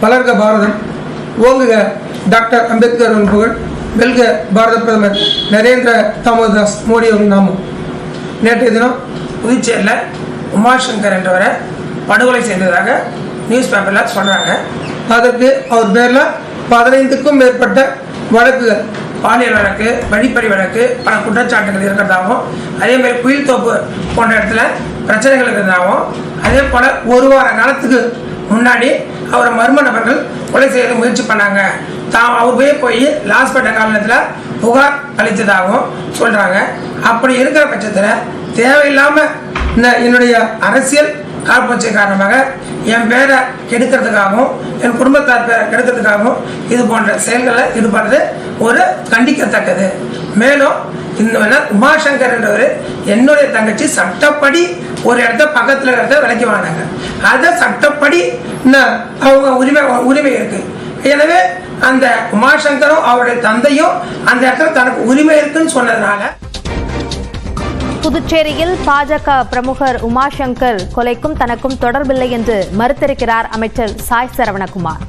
வளர்க பாரதம், ஓங்குக டாக்டர் அம்பேத்கர் அவர்கள் புகழ், வெல்க பாரத பிரதமர் நரேந்திர தாமோதாஸ் மோடி அவர்கள் நாமம். நேற்றைய தினம் புதுச்சேரியில் உமாசங்கர் என்றவரை படுகொலை செய்ததாக நியூஸ் பேப்பரில் சொல்கிறாங்க. அதற்கு அவர் பேரில் 15க்கும் மேற்பட்ட வழக்குகள், பாலியல் வழக்கு, வழிப்பறி வழக்கு, பல குற்றச்சாட்டுகள் இருக்கிறதாகவும், அதேமாதிரி குயில்-தோப்பு போன்ற இடத்துல பிரச்சனைகள் இருக்கிறதாகவும், அதே போல் ஒரு வார காலத்துக்கு முன்னாடி அவரை மர்ம நபர்கள் கொலை செய்ய முயற்சி பண்ணாங்க. அவர் போய் லாஸ்பேட்டை காலத்தில் புகார் அளித்ததாகவும் சொல்கிறாங்க. அப்படி இருக்கிற பட்சத்தில் தேவையில்லாமல் என்னுடைய அரசியல் காழ்ப்புணர்ச்சி காரணமாக என் பேரை கெடுக்கிறதுக்காகவும் என் குடும்பத்தார் பேரை கெடுக்கிறதுக்காகவும் இது போன்ற செயல்களில் ஈடுபடுறது ஒரு கண்டிக்கத்தக்கது. மேலும் இந்த உமாசங்கர் என்றவர் என்னுடைய தங்கச்சி சட்டப்படி ஒரு இடத்த பக்கத்தில் இருக்கிறத விலைக்கு வாங்கினாங்க. அதை சட்டப்படி அவங்க உரிமை இருக்கு. எனவே அந்த உமாசங்கரும் அவருடைய தந்தையும் அந்த இடத்துல தனக்கு உரிமை இருக்குன்னு சொன்னதுனால. புதுச்சேரியில் பாஜக பிரமுகர் உமாசங்கர் கொலைக்கும் தனக்கும் தொடர்பில்லை என்று மறுத்திருக்கிறார் அமைச்சர் சாய் சரவணகுமார்.